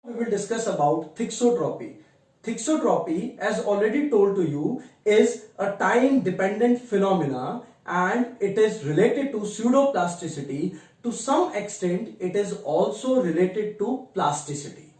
We will discuss about thixotropy. Thixotropy, as already told to you, is a time-dependent phenomena and it is related to pseudoplasticity. To some extent, it is also related to plasticity.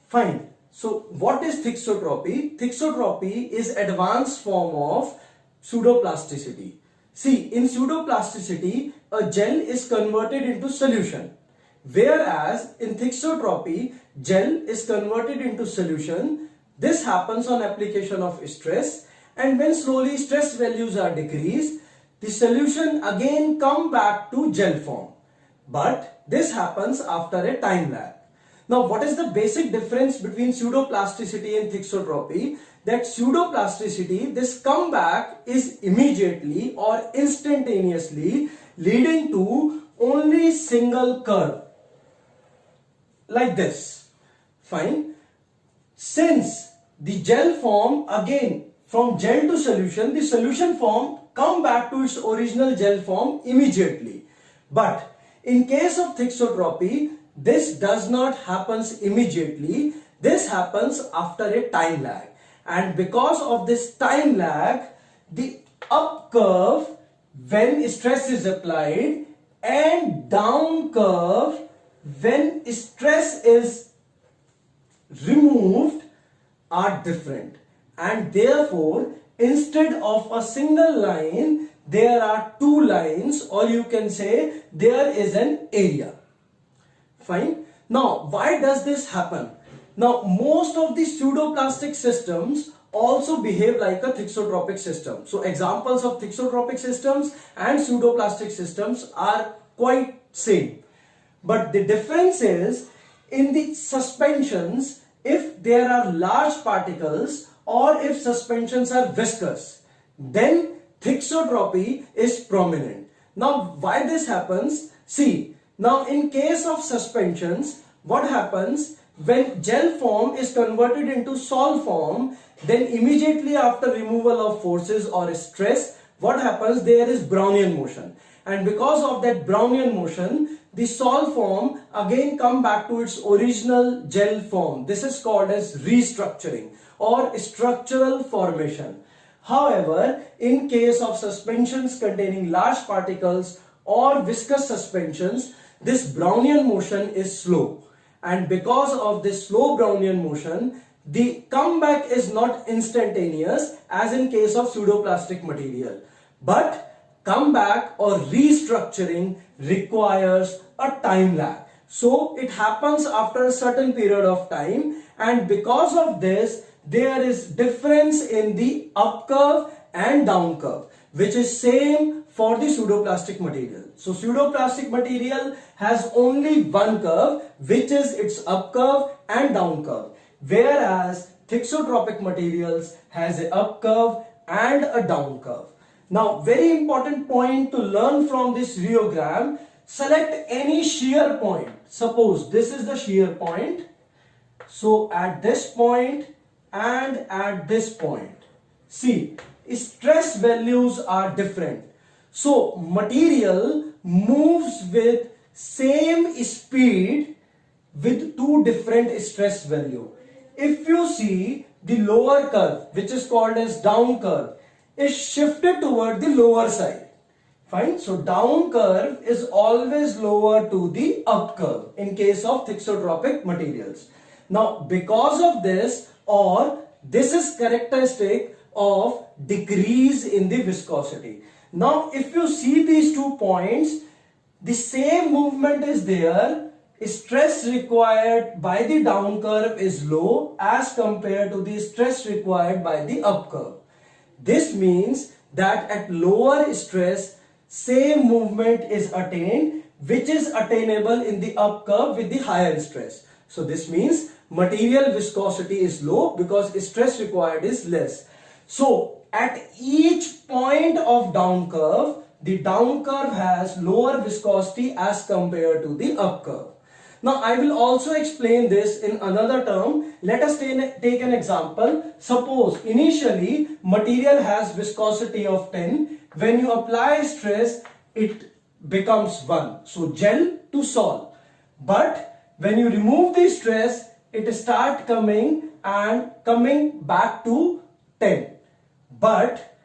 Fine. So, what is thixotropy? Thixotropy is advanced form of pseudoplasticity. See, in pseudoplasticity, a gel is converted into solution. Whereas in thixotropy, gel is converted into solution. This happens on application of stress, and when slowly stress values are decreased, the solution again come back to gel form. But this happens after a time lag. Now, what is the basic difference between pseudoplasticity and thixotropy? That pseudoplasticity, this comeback is immediately or instantaneously, leading to only single curve. Like this. Fine. Since the gel form, again from gel to solution, the solution form come back to its original gel form immediately. But in case of thixotropy, this does not happen immediately. This happens after a time lag. And because of this time lag, the up curve when stress is applied and down curve when stress is removed are different, and therefore instead of a single line there are two lines, or you can say there is an area. Fine. Now, why does this happen? Now, most of the pseudoplastic systems also behave like a thixotropic system. So examples of thixotropic systems and pseudoplastic systems are quite same. But the difference is, in the suspensions, if there are large particles or if suspensions are viscous, then thixotropy is prominent. Now, why this happens? See, now in case of suspensions, what happens when gel form is converted into sol form, then immediately after removal of forces or stress, what happens? There is Brownian motion. And because of that Brownian motion, the sol form again come back to its original gel form. This is called as restructuring or structural formation. However, in case of suspensions containing large particles or viscous suspensions, this Brownian motion is slow. And because of this slow Brownian motion, the comeback is not instantaneous as in case of pseudoplastic material. But comeback or restructuring requires a time lag. So it happens after a certain period of time, and because of this there is difference in the up curve and down curve, which is same for the pseudoplastic material. So pseudoplastic material has only one curve, which is its up curve and down curve, whereas thixotropic materials has a up curve and a down curve. Now, very important point to learn from this rheogram: select any shear point. Suppose this is the shear point. So at this point and at this point, see, stress values are different. So material moves with same speed with two different stress value. If you see, the lower curve, which is called as down curve, is shifted toward the lower side. Fine. So down curve is always lower to the up curve in case of thixotropic materials. Now, because of this, or this is characteristic of decrease in the viscosity. Now, if you see these 2 points, the same movement is there. Stress required by the down curve is low as compared to the stress required by the up curve. This means that at lower stress, same movement is attained, which is attainable in the up curve with the higher stress. So this means material viscosity is low because stress required is less. So at each point of down curve, the down curve has lower viscosity as compared to the up curve. Now, I will also explain this in another term. Let us take an example. Suppose initially material has viscosity of 10. When you apply stress, it becomes 1. So gel to sol. But when you remove the stress, it start coming and coming back to 10. But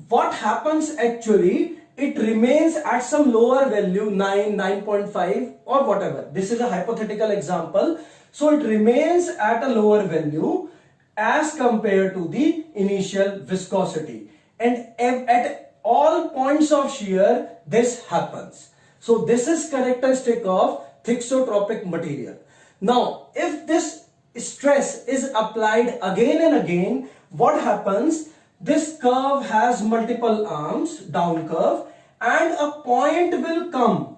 what happens actually, it remains at some lower value, 9, 9.5 or whatever. This is a hypothetical example. So it remains at a lower value as compared to the initial viscosity. And at all points of shear, this happens. So this is characteristic of thixotropic material. Now, if this stress is applied again and again, what happens? This curve has multiple arms, down curve, and a point will come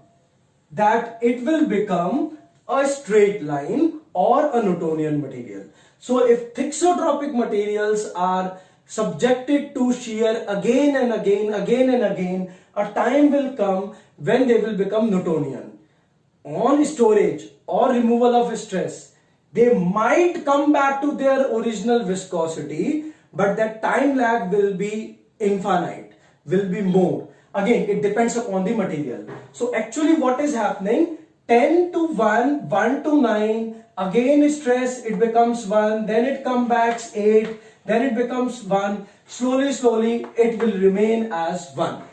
that it will become a straight line or a Newtonian material. So if thixotropic materials are subjected to shear again and again, a time will come when they will become Newtonian. On storage or removal of stress, they might come back to their original viscosity, but that time lag will be infinite, will be more. Again, it depends upon the material. So actually what is happening, 10 to 1, 1 to 9, again stress, it becomes 1, then it comes back 8, then it becomes 1, slowly it will remain as 1.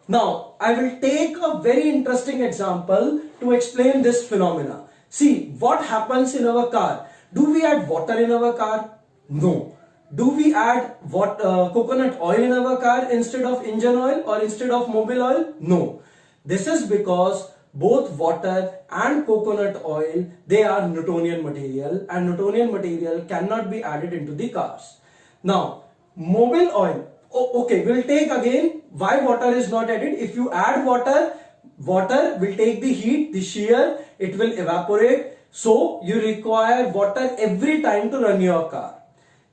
Now, I will take a very interesting example to explain this phenomena. See, what happens in our car? Do we add water in our car? No. Do we add coconut oil in our car instead of engine oil or instead of mobile oil? No. This is because both water and coconut oil, they are Newtonian material, and Newtonian material cannot be added into the cars. Now, mobile oil. Okay, we'll take again why water is not added. If you add water, water will take the heat, the shear, it will evaporate. So you require water every time to run your car.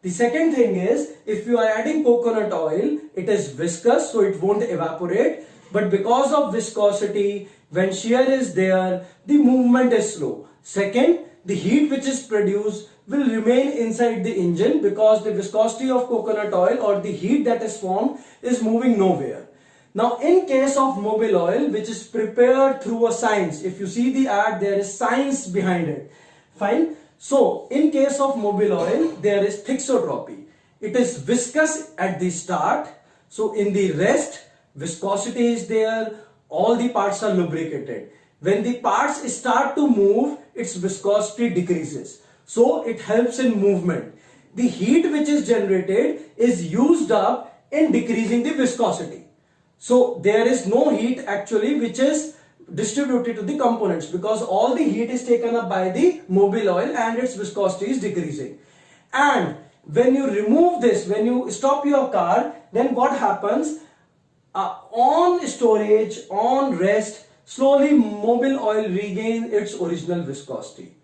The second thing is, if you are adding coconut oil, it is viscous, so it won't evaporate. But because of viscosity, when shear is there, the movement is slow. Second, the heat which is produced will remain inside the engine because the viscosity of coconut oil or the heat that is formed is moving nowhere. Now, in case of mobile oil, which is prepared through a science, if you see the ad, there is science behind it. Fine. So, in case of mobile oil, there is thixotropy. It is viscous at the start. So, in the rest, viscosity is there, all the parts are lubricated. When the parts start to move, its viscosity decreases. So, it helps in movement. The heat which is generated is used up in decreasing the viscosity. So, there is no heat actually which is distributed to the components because all the heat is taken up by the mobile oil and its viscosity is decreasing. And when you remove this, when you stop your car, then what happens? On storage, on rest, slowly mobile oil regains its original viscosity.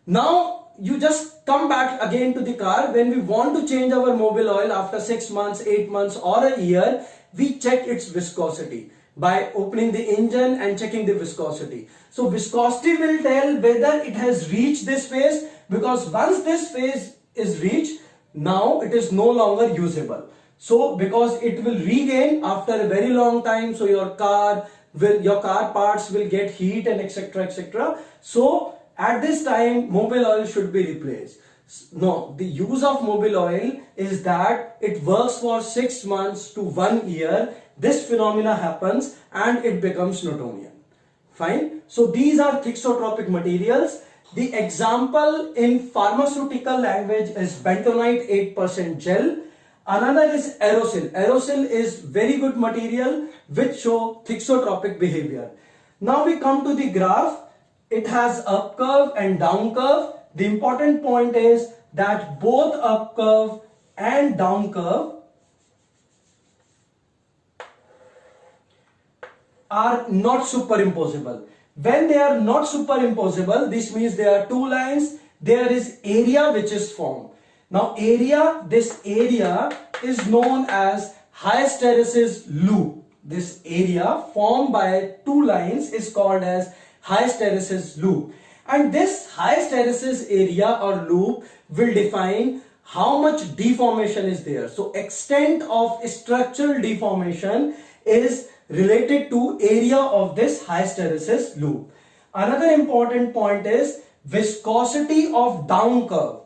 Now you just come back again to the car. When we want to change our mobile oil after 6 months, 8 months or a year, we check its viscosity by opening the engine and checking the viscosity. So viscosity will tell whether it has reached this phase, because once this phase is reached, now it is no longer usable. So because it will regain after a very long time, so your car parts will get heat and etc. So at this time mobile oil should be replaced. No, the use of mobile oil is that it works for 6 months to 1 year. This phenomena happens and it becomes Newtonian. Fine. So these are thixotropic materials. The example in pharmaceutical language is bentonite 8% gel. Another is aerosol. Aerosol is very good material which show thixotropic behavior. Now we come to the graph. It has up curve and down curve. The important point is that both up curve and down curve are not superimposable. When they are not superimposable, this means there are two lines. There is area which is formed. Now this area is known as hysteresis loop. This area formed by two lines is called as hysteresis loop. And this hysteresis area or loop will define how much deformation is there. So extent of structural deformation is related to area of this hysteresis loop. Another important point is viscosity of down curve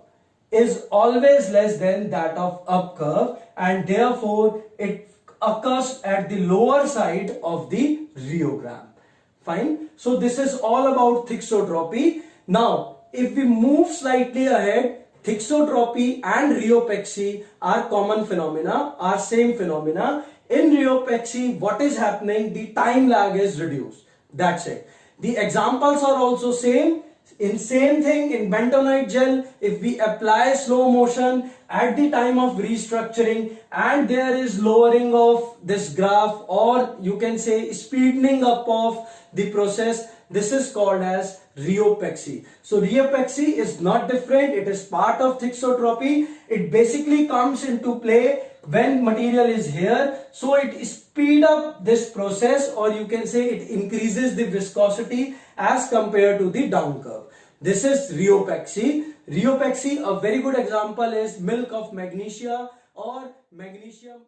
is always less than that of up curve, and therefore it occurs at the lower side of the rheogram. Fine. So this is all about thixotropy. Now, if we move slightly ahead, thixotropy and rheopexy are common phenomena, are same phenomena. In rheopexy, what is happening? The time lag is reduced. That's it. The examples are also same. In same thing, in bentonite gel, if we apply slow motion at the time of restructuring and there is lowering of this graph, or you can say speeding up of the process, this is called as rheopexy. So rheopexy is not different, it is part of thixotropy. It basically comes into play when material is here, so it speed up this process, or you can say it increases the viscosity as compared to the down curve. This is rheopexy. Rheopexy, a very good example is milk of magnesia or magnesium.